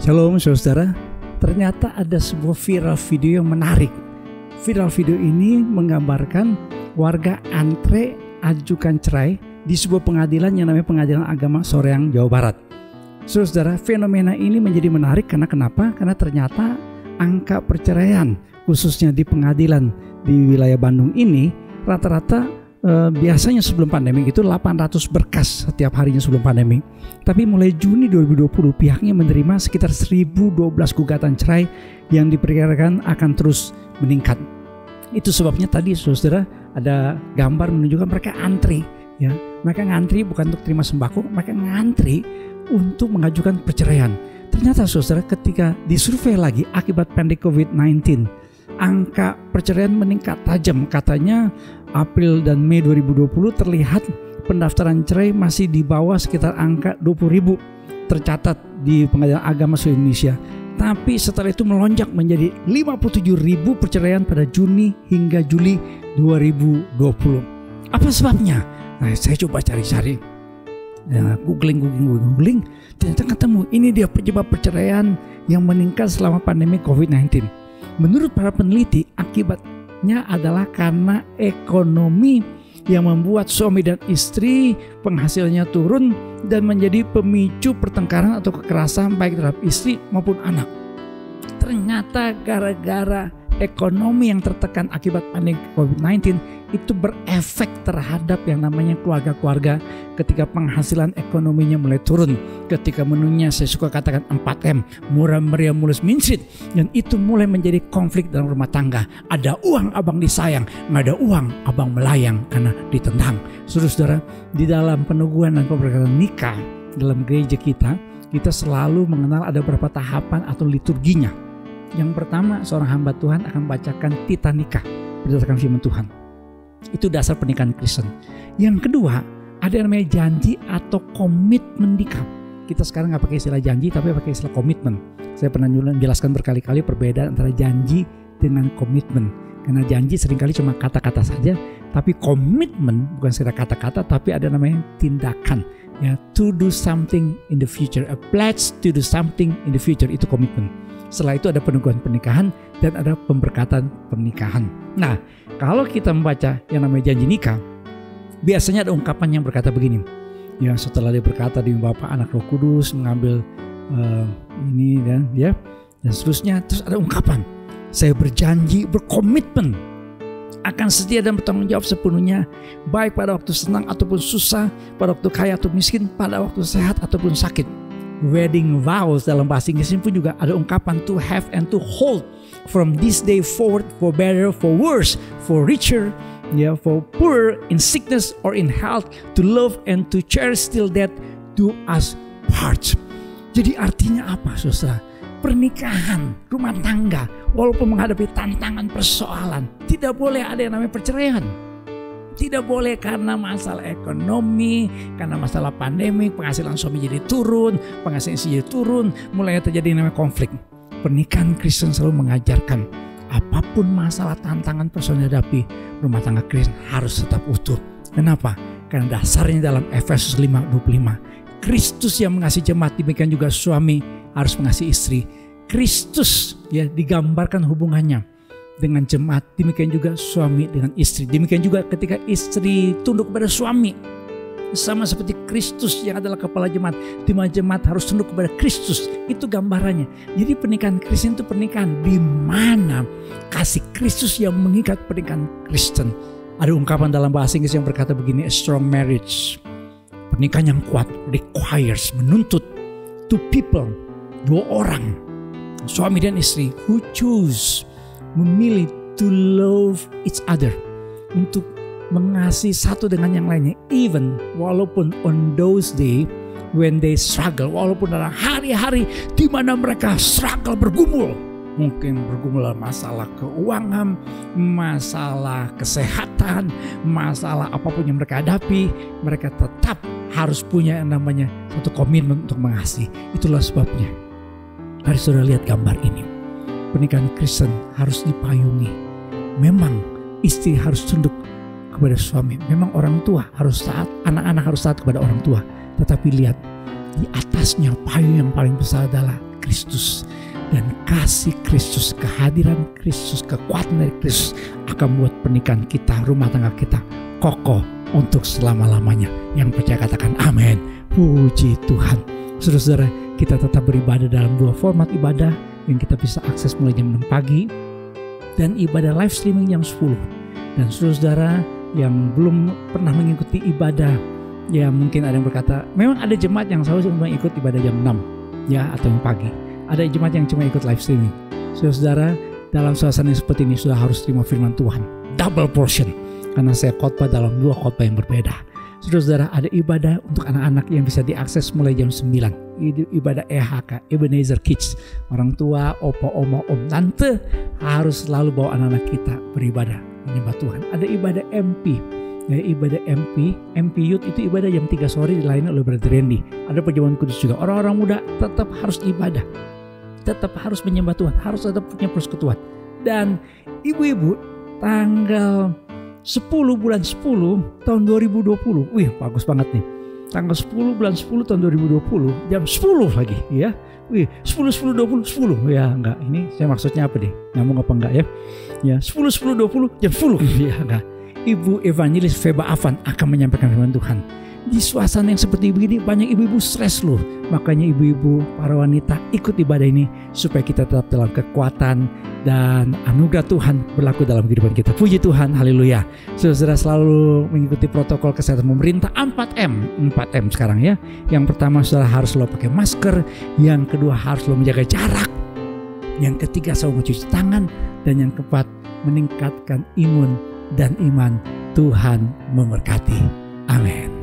Shalom saudara, ternyata ada sebuah viral video yang menarik. Viral video ini menggambarkan warga antre ajukan cerai di sebuah pengadilan yang namanya Pengadilan Agama Soreang, Jawa Barat. Saudara, fenomena ini menjadi menarik karena kenapa? Karena ternyata angka perceraian khususnya di pengadilan di wilayah Bandung ini rata-rata biasanya sebelum pandemi itu 800 berkas setiap harinya sebelum pandemi. Tapi mulai Juni 2020 pihaknya menerima sekitar 1012 gugatan cerai yang diperkirakan akan terus meningkat. Itu sebabnya tadi saudara ada gambar menunjukkan mereka antri, ya. Mereka ngantri bukan untuk terima sembako, mereka ngantri untuk mengajukan perceraian. Ternyata saudara ketika disurvei lagi akibat pandemi COVID-19, angka perceraian meningkat tajam. Katanya April dan Mei 2020 terlihat pendaftaran cerai masih di bawah sekitar angka 20.000 tercatat di Pengadilan Agama seluruh Indonesia. Tapi setelah itu melonjak menjadi 57.000 perceraian pada Juni hingga Juli 2020. Apa sebabnya? Nah, saya coba cari-cari, ya, googling, ternyata ketemu ini dia penyebab perceraian yang meningkat selama pandemi COVID-19. Menurut para peneliti, akibatnya adalah karena ekonomi yang membuat suami dan istri penghasilannya turun dan menjadi pemicu pertengkaran atau kekerasan baik terhadap istri maupun anak. Ternyata gara-gara ekonomi yang tertekan akibat pandemi COVID-19 itu berefek terhadap yang namanya keluarga-keluarga ketika penghasilan ekonominya mulai turun. Ketika menunya saya suka katakan 4M, murah meriah mulus mincit, dan itu mulai menjadi konflik dalam rumah tangga. Ada uang abang disayang, nggak ada uang abang melayang karena ditendang. Saudara, di dalam peneguhan dan pemberkatan nikah dalam gereja kita selalu mengenal ada beberapa tahapan atau liturginya. Yang pertama, seorang hamba Tuhan akan bacakan tita nikah berdasarkan firman Tuhan. Itu dasar pernikahan Kristen. Yang kedua, ada yang namanya janji atau komitmen nikah. Kita sekarang nggak pakai istilah janji, tapi pakai istilah komitmen. Saya pernah menjelaskan berkali-kali perbedaan antara janji dengan komitmen. Karena janji seringkali cuma kata-kata saja, tapi komitmen bukan sekedar kata-kata, tapi ada namanya tindakan. Ya, to do something in the future, a pledge to do something in the future, itu komitmen. Setelah itu ada peneguhan pernikahan dan ada pemberkatan pernikahan. Nah, kalau kita membaca yang namanya janji nikah, biasanya ada ungkapan yang berkata begini. Ya, setelah dia berkata di Bapa, Anak, Roh Kudus, mengambil ini dan ya dan seterusnya, terus ada ungkapan, saya berjanji, berkomitmen akan setia dan bertanggung jawab sepenuhnya, baik pada waktu senang ataupun susah, pada waktu kaya atau miskin, pada waktu sehat ataupun sakit. Wedding vows dalam bahasa Inggris pun juga ada ungkapan to have and to hold from this day forward, for better, for worse, for richer, for poorer, in sickness or in health, to love and to cherish till death do us part. Jadi artinya apa, saudara? Pernikahan, rumah tangga, walaupun menghadapi tantangan persoalan, tidak boleh ada yang namanya perceraian. Tidak boleh karena masalah ekonomi, karena masalah pandemi, penghasilan suami jadi turun, penghasilan istri jadi turun, mulai terjadi namanya konflik. Pernikahan Kristen selalu mengajarkan apapun masalah tantangan personal hadapi, rumah tangga Kristen harus tetap utuh. Kenapa? Karena dasarnya dalam Efesus 5:25. Kristus yang mengasihi jemaat, demikian juga suami harus mengasihi istri. Kristus ya digambarkan hubungannya dengan jemaat, demikian juga suami dengan istri. Demikian juga ketika istri tunduk kepada suami, sama seperti Kristus yang adalah kepala jemaat, di mana jemaat harus tunduk kepada Kristus. Itu gambarannya. Jadi pernikahan Kristen itu pernikahan di mana kasih Kristus yang mengikat pernikahan Kristen. Ada ungkapan dalam bahasa Inggris yang berkata begini, a strong marriage, pernikahan yang kuat, requires, menuntut, two people, dua orang, suami dan istri, who choose, memilih to love each other, untuk mengasihi satu dengan yang lainnya, even walaupun on those days when they struggle, walaupun dalam hari-hari di mana mereka struggle, bergumul, mungkin bergumul dalam masalah keuangan, masalah kesehatan, masalah apapun yang mereka hadapi, mereka tetap harus punya yang namanya satu komitmen untuk mengasihi. Itulah sebabnya, mari saudara lihat gambar ini. Pernikahan Kristen harus dipayungi. Memang istri harus tunduk kepada suami. Memang orang tua harus taat, anak-anak harus taat kepada orang tua. Tetapi lihat, di atasnya payung yang paling besar adalah Kristus. Dan kasih Kristus, kehadiran Kristus, kekuatan dari Kristus akan membuat pernikahan kita, rumah tangga kita kokoh untuk selama-lamanya. Yang percaya katakan amin. Puji Tuhan. Saudara-saudara, kita tetap beribadah dalam 2 format ibadah yang kita bisa akses mulai jam 6 pagi dan ibadah live streaming jam 10. Dan saudara-saudara yang belum pernah mengikuti ibadah, ya mungkin ada yang berkata, memang ada jemaat yang selalu cuma ikut ibadah jam 6 ya atau yang pagi. Ada jemaat yang cuma ikut live streaming. Saudara-saudara, dalam suasana seperti ini sudah harus terima firman Tuhan, double portion, karena saya khotbah dalam 2 khotbah yang berbeda. Saudara-saudara, ada ibadah untuk anak-anak yang bisa diakses mulai jam 9. Ibadah EHK, Ebenezer Kids. Orang tua, opa, oma, om, tante harus selalu bawa anak-anak kita beribadah, menyembah Tuhan. Ada ibadah MP. Ya, ibadah MP Youth itu ibadah jam 3 sore dilayani oleh Brother Randy. Ada perjamuan kudus juga. Orang-orang muda tetap harus ibadah, tetap harus menyembah Tuhan, harus tetap punya persekutuan. Dan ibu-ibu, tanggal 10 bulan 10 tahun 2020. Wih, bagus banget nih. Tanggal 10 bulan 10 tahun 2020 jam 10 lagi ya. Wih, 10 ya enggak. Ini saya maksudnya apa deh? Nyambung apa enggak ya? Ya, 10 jam 10 ya enggak. Ibu Evangelis Feba Avan akan menyampaikan firman Tuhan. Di suasana yang seperti begini banyak ibu-ibu stres loh. Makanya ibu-ibu, para wanita ikut ibadah ini supaya kita tetap dalam kekuatan dan anugerah Tuhan berlaku dalam kehidupan kita. Puji Tuhan, haleluya. Saudara selalu mengikuti protokol kesehatan pemerintah 4M sekarang ya. Yang pertama, saudara harus selalu pakai masker. Yang kedua, harus selalu menjaga jarak. Yang ketiga, selalu mencuci tangan. Dan yang keempat, meningkatkan imun dan iman. Tuhan memberkati. Amin.